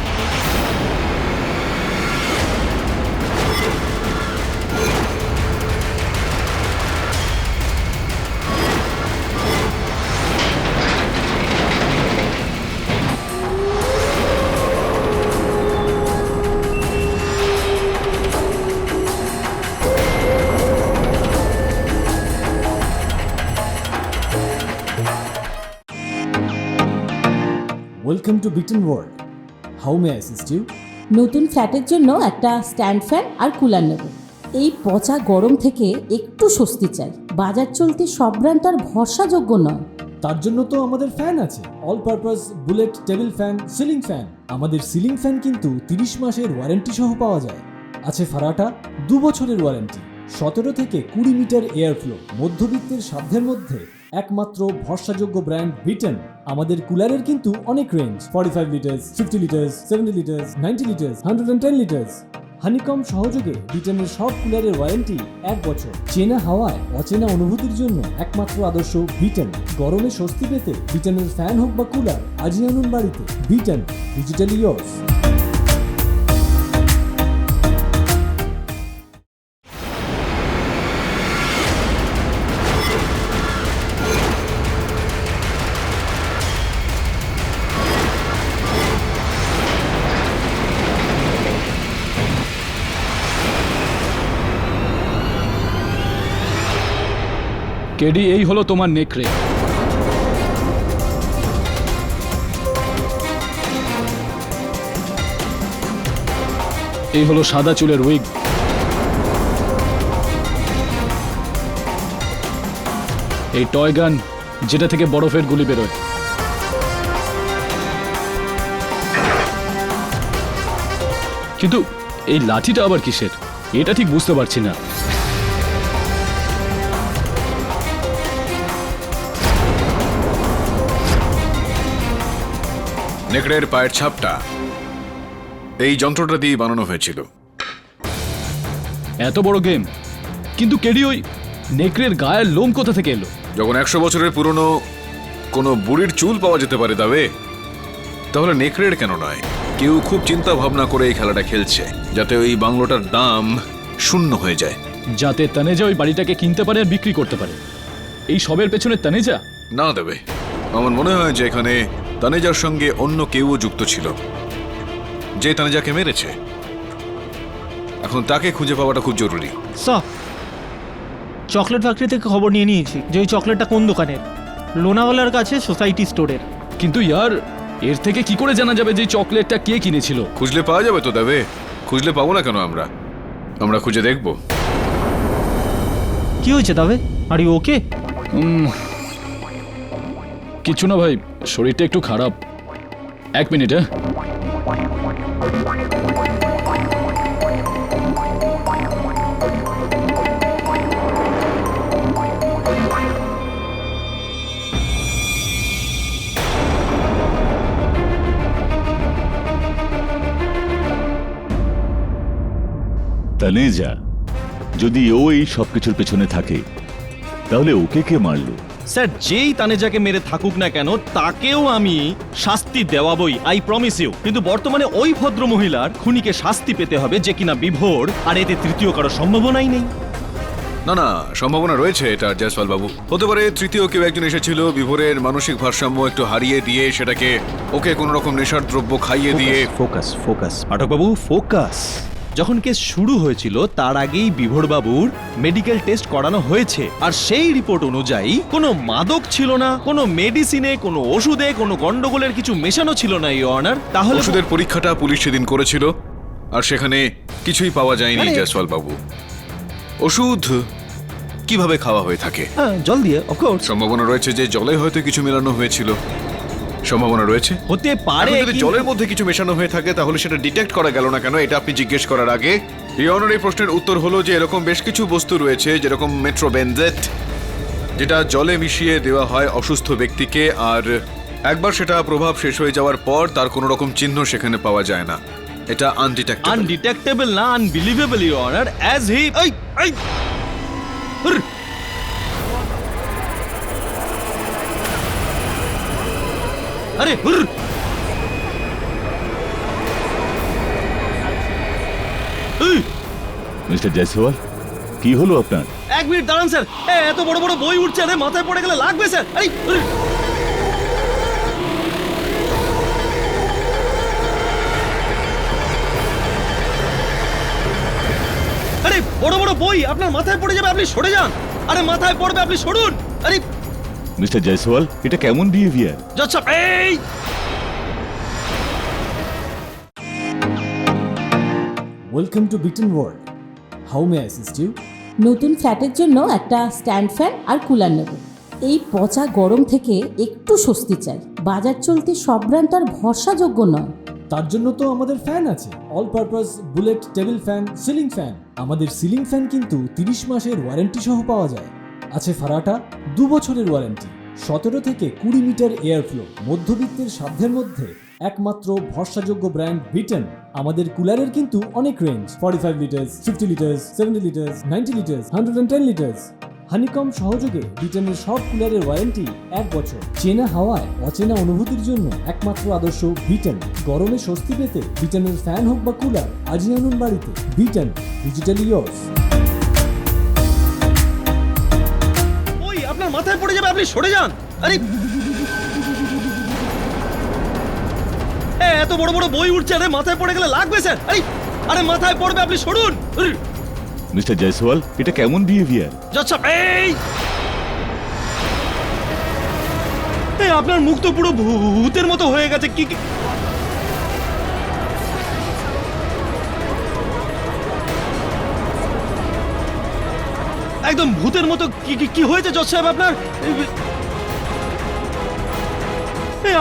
Welcome to Beaton world. How may I assist you? নতুন ফ্ল্যাটের জন্য একটা স্ট্যান্ড ফ্যান আর কুলার নেব। এই পচা গরম থেকে একটু স্বস্তি চাই। বাজার চলতে সব ব্র্যান্ড আর ভরসাযোগ্য নয়। তার জন্য তো আমাদের ফ্যান আছে, all purpose bullet table fan, ceiling fan. আমাদের সিলিং ফ্যান কিন্তু 30 মাসের ওয়ারেন্টি সহ পাওয়া যায়। আছে ফারাটা 2 বছরের ওয়ারেন্টি, 17 থেকে 20 মিটার এয়ার ফ্লো। মধ্যবিত্তের সাধ্যের মধ্যে একমাত্র ভরসাযোগ্য ব্র্যান্ড বিটন। আমাদের কুলারের কিন্তু অনেক range, 45 litres, 50 litres, 70 litres, 90 litres, 110 litres. Honeycomb সহযোগে বিটনের সব কুলারের ওয়ারেন্টি 1 বছর। চেনা হাওয়ায় অচেনা অনুভূতির জন্য একমাত্র আদর্শ বিটন। গরমে স্বস্তি পেতে বিটনের ফ্যান হোক বা কুলার, আজই আনুন বাড়িতে। Vuitton, digitally yours. কেডি, এই হলো তোমার নেকড়ে। এই হলো সাদা চুলের উইগ। এই টয় গান, যেটা থেকে বরফের গুলি বেরোয়। কিন্তু এই লাঠিটা আবার কিসের, এটা ঠিক বুঝতে পারছি না। নেকড়ের পায়ের ছাপটা এই যন্ত্রটা দিয়ে বানানো হয়েছিল। এত বড় গেম, কিন্তু কেডি ওই নেকড়ের গায়ের লোম কোথা থেকে এলো? যখন 100 বছরের পুরনো কোনো বুড়ির চুল পাওয়া যেতে পারে তবে তাহলে নেকড়ের কেন নয়? কেউ খুব চিন্তা ভাবনা করে এই খেলাটা খেলছে যাতে ওই বাংলোটার দাম শূন্য হয়ে যায়, যাতে তানেজা ওই বাড়িটাকে কিনতে পারে আর বিক্রি করতে পারে। এই সবের পেছনে তানেজা? না দেবে, আমার মনে হয় যে এখানে তানেজার সঙ্গে অন্য কেউ যুক্ত ছিল, যে তানেজাকে মেরেছে। এখন তাকে খুঁজে পাওয়াটা খুব জরুরি। স্যার, চকলেট ফ্যাক্টরি থেকে খবর নিয়ে নিয়েছি যে ওই চকলেটটা কোন দোকানের। লোনাওয়ালার কাছে সোসাইটি স্টোরের। কিন্তু ইয়ার, এর থেকে কি করে জানা যাবে যে চকলেটটা কে কিনেছিল? খুঁজলে পাওয়া যাবে তো দেবে। খুঁজলে পাবো না কেন? আমরা খুঁজে দেখবো। কি হয়েছে তবে? Are you okay? কিছু না ভাই, শরীরটা একটু খারাপ। 1 মিনিট। হ্যাঁ, তানেজা, যদি ও এই সবকিছুর পেছনে থাকে তাহলে ওকে কে মারলো? স্যার, যেই তানেজাকে মেরে থাকুক না কেন তাকেও আমি শাস্তি দেওয়াবই, আই প্রমিস ইউ। কিন্তু বর্তমানে ওই ভদ্র মহিলার খুনিকে শাস্তি পেতে হবে যে কিনা বিভোর, আর এতে তৃতীয় কারো সম্ভাবনাই নেই। না না, সম্ভাবনা রয়েছে এটা জয়সওয়াল বাবু। হতে পারে তৃতীয় কেউ একজন এসেছিল বিভোরের মানসিক ভারসাম্য একটু হারিয়ে দিয়ে সেটাকে ওকে কোনো রকম নেশার দ্রব্য খাইয়ে দিয়ে। ফোকাস ফোকাস পাঠকবাবু, ফোকাস। যখন কেস শুরু হয়েছিল তার আগেই বিভোরবাবুর মেডিকেল টেস্ট করানো হয়েছে, আর সেই রিপোর্ট অনুযায়ী কোনো মাদক ছিল না, কোনো মেডিসিনে, কোনো ওষুধে কোনো গন্ডগোলের কিছু মেশানো ছিল না, ইওর অনার। তাহলে ওষুধের পরীক্ষাটা পুলিশ সেদিন করেছিল আর সেখানে কিছুই পাওয়া যায়নি জয়সওয়াল বাবু। ওষুধ কিভাবে খাওয়া হয়ে থাকে? জল দিয়ে, অফকোর্স। সম্ভাবনা রয়েছে যে জলে হয়তো কিছু মেলানো হয়েছিল। সম্ভাবনা রয়েছে, হতে পারে। যদি জলের মধ্যে কিছু মেশানো হয়ে থাকে তাহলে সেটা ডিটেক্ট করা গেল না কেন? এটা আপনি জিজ্ঞেস করার আগে ইওর এই প্রশ্নের উত্তর হলো যে এরকম বেশ কিছু বস্তু রয়েছে, যেরকম মেট্রোবেনজেট, যেটা জলে মিশিয়ে দেওয়া হয় অসুস্থ ব্যক্তিকে, আর একবার সেটা প্রভাব শেষ হয়ে যাওয়ার পর তার কোনো রকম চিহ্ন সেখানে পাওয়া যায় না। এটা আনডিটেক্টেবল না unbelievable, your honour. As he আরে হুর! এই, মিস্টার জয়সওয়াল, কি হলো আপনার? 1 মিনিট দাঁড়ান স্যার। এত বড় বড় বই উঠছে, আরে মাথায় পড়ে গেলে লাগবে স্যার। আরে হুর! আরে বড় বড় বই আপনার মাথায় পড়ে যাবে, আপনি সরে যান। আরে মাথায় পড়বে, আপনি সরুন। আরে মিস্টার জয়সওয়াল, এটা কেমন বিহেভিয়ার? জজ সাহেব, এই welcome to Beaton world. How may I assist you? নতুন ফ্ল্যাটের জন্য একটা স্ট্যান্ড ফ্যান আর কুলার নেব। এই পচা গরম থেকে একটু স্বস্তি চাই। বাজার চলতে সব ব্র্যান্ড আর ভরসাযোগ্য নয়। তার জন্য তো আমাদের ফ্যান আছে, all purpose bullet table fan, ceiling fan. আমাদের সিলিং ফ্যান কিন্তু 30 মাসের ওয়ারেন্টি সহ পাওয়া যায়। আছে ফারাটা 2 বছরের ওয়ারেন্টি, 17 থেকে 20 মিটার এয়ার ফ্লো। মধ্যবিত্তের সাধ্যের মধ্যে একমাত্র ভরসাযোগ্য ব্র্যান্ড বিটেন। আমাদের কুলারের কিন্তু অনেক range, 45 litres, 50 litres, 70 litres, 90 litres, 110 litres. Honeycomb সহযোগে বিটেনের সব কুলারের ওয়ারেন্টি 1 বছর। চেনা হাওয়ায় অচেনা অনুভূতির জন্য একমাত্র আদর্শ বিটেন। গরমে স্বস্তি পেতে বিটেনের ফ্যান হোক বা কুলার, আজই আনুন বাড়িতে। Beaten, digitally yours. ওই আপনার মাথায় পড়ে যাবে, আপনি সরে যান। আরে এত বড় বড় বই উঠছে, আরে মাথায় পড়ে গেলে লাগবে স্যার। আরে আরে মাথায় পড়বে, আপনি সরুন। মিস্টার জয়সওয়াল, এটা কেমন বিহেভিয়ার? জজ সাহেব, এই আপনার মুখ তো পুরো ভূতের মতো হয়ে গেছে। কি একদম ভূতের মতো। কি হয়েছে জজ সাহেব আপনার?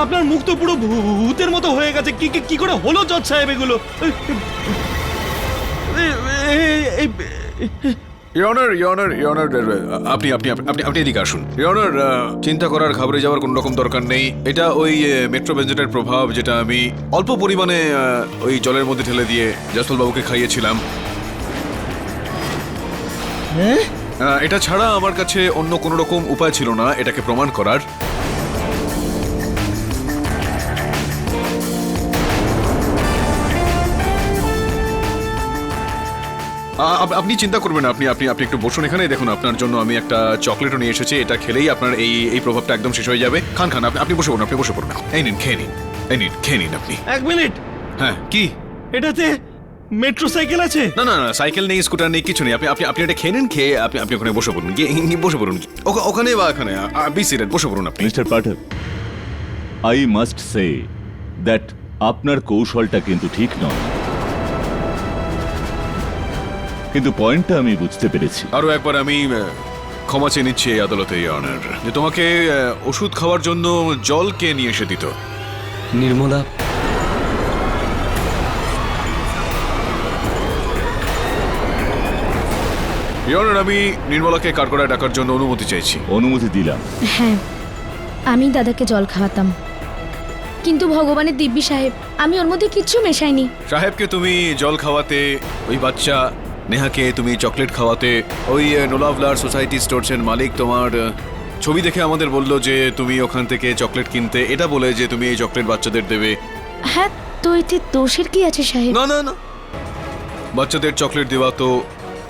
আপনার মুখ তো পুরো ভূতের মতো হয়ে গেছে। কি করে হলো জজ সাহেব এগুলো? ইয়নার আপনি আপনি আপনি আপনি এদিকে আসুন। ইয়নার, চিন্তা করার, ঘাবড়ে যাওয়ার কোনো রকম দরকার নেই। এটা ওই মেট্রোবেনজেটের প্রভাব, যেটা আমি অল্প পরিমাণে ওই জলের মধ্যে ঢেলে দিয়ে জয়সওয়াল বাবুকে খাইয়েছিলাম। এটা ছাড়া আমার কাছে অন্য কোনো রকম উপায় ছিল না এটাকে প্রমাণ করার। আপনি চিন্তা করবেন না, আপনি আপনি আপনি একটু বসুন এখানে। দেখুন, আপনার জন্য আমি একটা চকলেটও নিয়ে এসেছি। এটা খেলেই আপনার এই প্রভাবটা একদম শেষ হয়ে যাবে। খান খান, আপনি বসে পড়ুন, আপনি বসে পড়ুন। এই নিন, খেয়ে নিন, এই নিন, খেয়ে নিন আপনি। 1 মিনিট। হ্যাঁ, কি এটাতে মেট্রো সাইকেল আছে? না না না, সাইকেল নেই, স্কুটার নেই, কিছু নেই। আপনি আপনি আপনি এটা খেয়ে নিন। খেয়ে আপনি আপনি ওখানে বসে পড়ুন, বসে পড়ুন ওখানে বা এখানে। বি সিটেড, বসে পড়ুন আপনি। Mister Pathak, I must say that আপনার কৌশলটা কিন্তু ঠিক নয়, কিন্তু পয়েন্টটা আমি বুঝতে পেরেছি। আরো একবার আমি ক্ষমা চেয়ে নিচ্ছি এই আদালতে, ইয়নার, যে তোমাকে ওষুধ খাওয়ার জন্য জল কে নিয়ে এসে দিত? নির্মলা। ইয়নার, আমি নির্মলাকে কাঠগড়ায় ডাকার জন্য অনুমতি চাইছি। অনুমতি দিলাম। হ্যাঁ, আমি দাদাকে জল খাওয়াতাম, কিন্তু ভগবানের দিব্যি সাহেব, আমি ওর মধ্যে কিচ্ছু মেশাইনি। সাহেবকে তুমি জল খাওয়াতে, ওই বাচ্চা নেহাকে তুমি চকলেট খাওয়াতে, ওই নোলাভলার সোসাইটি স্টোরসের মালিক তোমার ছবি দেখে আমাদের বলল যে তুমি ওখান থেকে চকলেট কিনতে, এটা বলে যে তুমি এই চকলেট বাচ্চাদের দেবে। হ্যাঁ, তো এতে দোষের কি আছে সাহেব? না না না, বাচ্চাদের চকলেট দেওয়া তো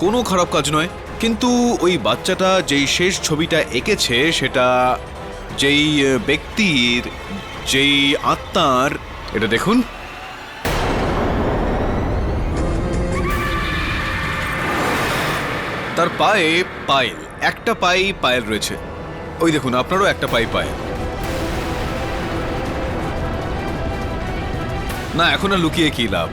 কোনো খারাপ কাজ নয়, কিন্তু ওই বাচ্চাটা যেই শেষ ছবিটা এঁকেছে, সেটা যেই ব্যক্তির, যেই আত্মার, এটা দেখুন, তার পায়ে পায়েল, একটা পায়ে পায়েল রয়েছে। ওই দেখুন, আপনারও একটা পায়ে পায়েল। না, এখন আর লুকিয়ে কি লাভ?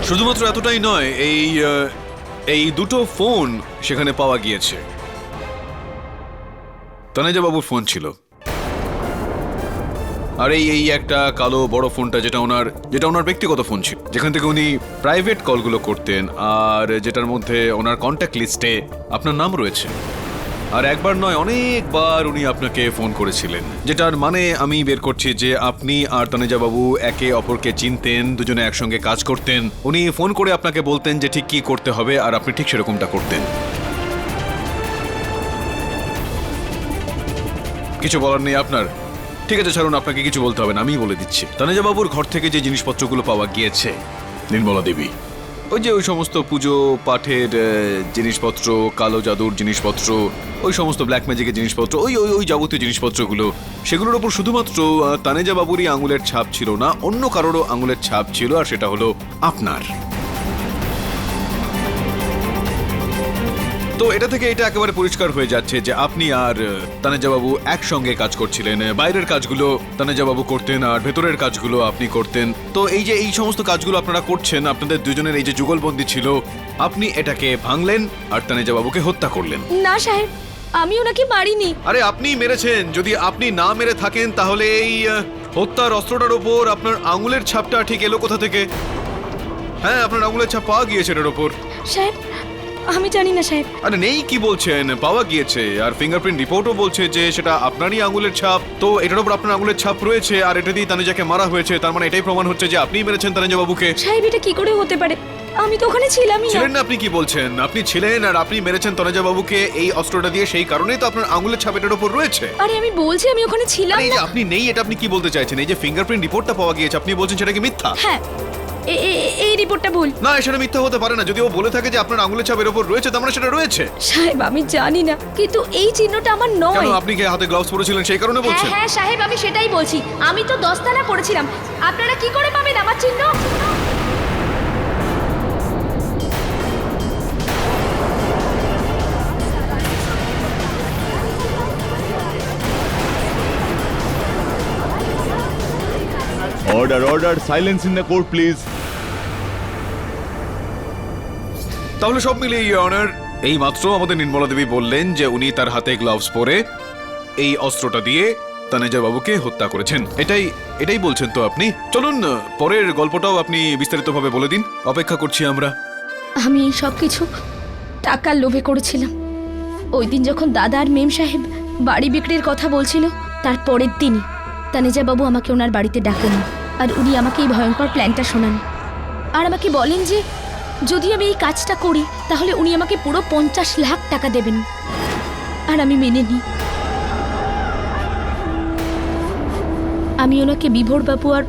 শুধুমাত্র এতটাই নয়, এই দুটো ফোন সেখানে পাওয়া গিয়েছে। তানেজা বাবুর ফোন ছিল, আর এই একটা কালো বড় ফোনটা, যেটা ওনার ব্যক্তিগত ফোন ছিল, যেখান থেকে উনি প্রাইভেট কলগুলো করতেন, আর যেটার মধ্যে ওনার কন্ট্যাক্ট লিস্টে আপনার নাম রয়েছে। আর একবার নয় অনেকবার উনি আপনাকে ফোন করেছিলেন, যেটার মানে আমি বের করছি যে আপনি আর তানেজা বাবু একে অপরকে চিনতেন, দুজনে একসঙ্গে কাজ করতেন। উনি ফোন করে আপনাকে বলতেন যে ঠিক কি করতে হবে আর আপনি ঠিক সেরকমটা করতেন। কিছু বলার নেই আপনার? ঠিক আছে ছাড়ুন, আপনাকে কিছু বলতে হবে না, আমিই বলে দিচ্ছি। তানেজা বাবুর ঘর থেকে যে জিনিসপত্রগুলো পাওয়া গিয়েছে নির্মলা দেবী, ওই সমস্ত পুজো পাঠের জিনিসপত্র, কালো জাদুর জিনিসপত্র, ওই সমস্ত ব্ল্যাক ম্যাজিকের জিনিসপত্র, ওই যাবতীয় জিনিসপত্রগুলো, সেগুলোর ওপর শুধুমাত্র তানেজা বাবুরই আঙুলের ছাপ ছিল না, অন্য কারোরও আঙুলের ছাপ ছিল, আর সেটা হলো আপনার। তো এটা থেকে এটা একেবারে পরিষ্কার হয়ে যাচ্ছে যে আপনি আর তানেজা বাবু একসঙ্গে কাজ করছিলেন। বাইরের কাজগুলো তানেজা বাবু করতেন আর ভেতরের কাজগুলো আপনি করতেন। তো এই যে এই সমস্ত কাজগুলো আপনারা করছেন, আপনাদের দুজনের এই যে যুগলবন্দি ছিল, আপনি এটাকে ভাঙলেন আর তানেজা বাবুকে হত্যা করলেন। না সাহেব, আমি ওনাকে মারিনি। আরে আপনিই মেরেছেন। যদি আপনি না মেরে থাকেন তাহলে এই হত্যার অস্ত্রটার ওপর আপনার আঙুলের ছাপটা ঠিক এলো কোথা থেকে? হ্যাঁ, আপনার আঙুলের ছাপ পাওয়া গিয়েছে এর ওপর। সাহেব, আমি জানি না সাহেব। আরে নেই কি বলছেন, পাওয়া গিয়েছে, আর ফিঙ্গারপ্রিন্ট রিপোর্টও বলছে যে সেটা আপনারই আঙুলের ছাপ। তো এটার উপর আপনার আঙুলের ছাপ রয়েছে, আর এটা দিয়ে তানেজাকে মারা হয়েছে, তার মানে এটাই প্রমাণ হচ্ছে যে আপনিই মেরেছেন তানেজা বাবুকে। সাহেব, এটা কি করে হতে পারে? আমি তো ওখানে ছিলামই না। ছিলেন না? আপনি কি বলছেন? আপনি ছিলেন আর আপনি মেরেছেন তানেজা বাবুকে এই অস্ত্রটা দিয়ে, সেই কারণেই তো আপনার আঙুলের ছাপ এটার উপর রয়েছে। আরে আমি বলছি আমি ওখানে ছিলাম এই যে না। আপনি নেই, এটা আপনি কি বলতে চাইছেন? এই যে ফিঙ্গারপ্রিন্ট রিপোর্টটা পাওয়া গিয়েছে, আপনি বলছেন সেটা কি মিথ্যা? হ্যাঁ, এই রিপোর্টটা ভুল। না, সেটা মিথ্যা হতে পারে না। যদি ও বলে থাকে যে আপনার আঙুলের ছাপ এর উপর রয়েছে, তার মানে সেটা রয়েছে। সাহেব, আমি জানি না, কিন্তু এই চিহ্নটা আমার নয়। কেন, আপনি কি হাতে গ্লাভস পরেছিলেন সেই কারণে বলছেন? হ্যাঁ সাহেব, আমি সেটাই বলছি। আমি তো দস্তানা পড়েছিলাম, আপনারা কি করে পাবেন আমার চিহ্ন? Order, silence in the court please. তাহলে সব মিলিয়ে ইওর অনার, এই মাত্র আমাদের নির্মলা দেবী বললেন যে উনি তার হাতে গ্লাভস পরে এই অস্ত্রটা দিয়ে তানেজা বাবুকে হত্যা করেছেন। এটাই বলছেন তো আপনি? চলুন পরের গল্পটাও আপনি বিস্তারিতভাবে বলে দিন, অপেক্ষা করছি আমরা। আমি এই সব কিছু টাকার লোভে করেছিলাম। ওই দিন যখন দাদা আর মেম সাহেব বাড়ি বিক্রির কথা বলছিল, তার পরের দিনই তানেজা বাবু আমাকে ওনার বাড়িতে ডাকেন, আর উনি আমাকে এই ভয়ঙ্কর প্ল্যানটা শোনান, আর আমাকে বলেন যে যদি আমি এই কাজটা করি তাহলে উনি আমাকে পুরো 50 লাখ টাকা দেবেন। আর আমি মেনে নিই। আমি ওনাকে বিভোর বাবু আর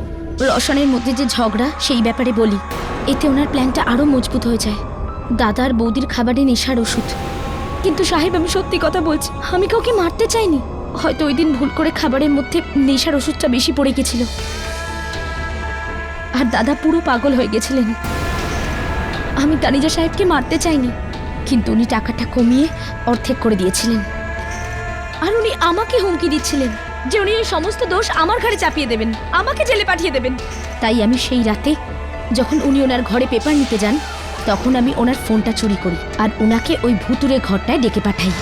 রসানের মধ্যে যে ঝগড়া, সেই ব্যাপারে বলি। এতে ওনার প্ল্যানটা আরও মজবুত হয়ে যায়। দাদার বৌদির খাবারে নেশার ওষুধ। কিন্তু সাহেব, আমি সত্যি কথা বলছি, আমি কাউকে মারতে চাইনি। হয়তো ওই দিন ভুল করে খাবারের মধ্যে নেশার ওষুধটা বেশি পড়ে গেছিল, আর দাদা পুরো পাগল হয়ে গেছিলেন। আমি তানিজা সাহেবকে মারতে চাইনি, কিন্তু উনি টাকাটা কমিয়ে অর্ধেক করে দিয়েছিলেন। আর উনি আমাকে হুমকি দিচ্ছিলেন যে উনি এই সমস্ত দোষ আমার ঘাড়ে চাপিয়ে দেবেন, আমাকে জেলে পাঠিয়ে দেবেন। তাই আমি সেই রাতে যখন উনি ওনার ঘরে পেপার নিতে যান, তখন আমি ওনার ফোনটা চুরি করি আর ওনাকে ওই ভুতুরে ঘরটায় ডেকে পাঠাই।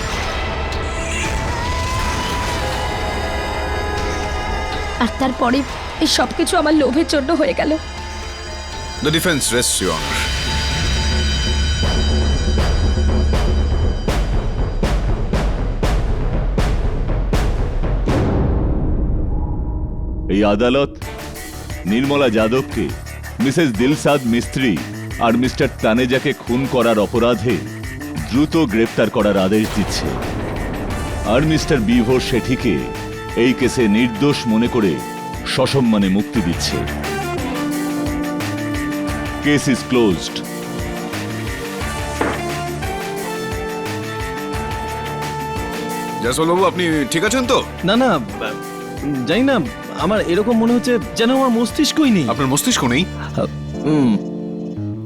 আর তারপরে এই সব কিছু আমার লোভের জন্য হয়ে গেল। The defence রেস্টস your honour. এই আদালত নির্মলা যাদবকে, মিসেস দিলসাদ মিস্ত্রি আর মিস্টার তানেজাকে খুন করার অপরাধে দ্রুত গ্রেপ্তার করার আদেশ দিচ্ছে, আর মিস্টার বিভোর শেঠিকে এই কেসে নির্দোষ মনে করে সসম্মানে মুক্তি দিচ্ছে। Case is closed. জয়সওয়াল বাবু, আপনি ঠিক আছেন তো? না না, জানি না, আমার এরকম মনে হচ্ছে যেন আমার মস্তিষ্কই নেই। আপনার মস্তিষ্ক নেই?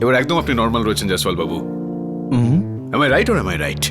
এবার একদম আপনি নর্মাল রয়েছেন জয়সওয়াল বাবু। Am I right or am I right?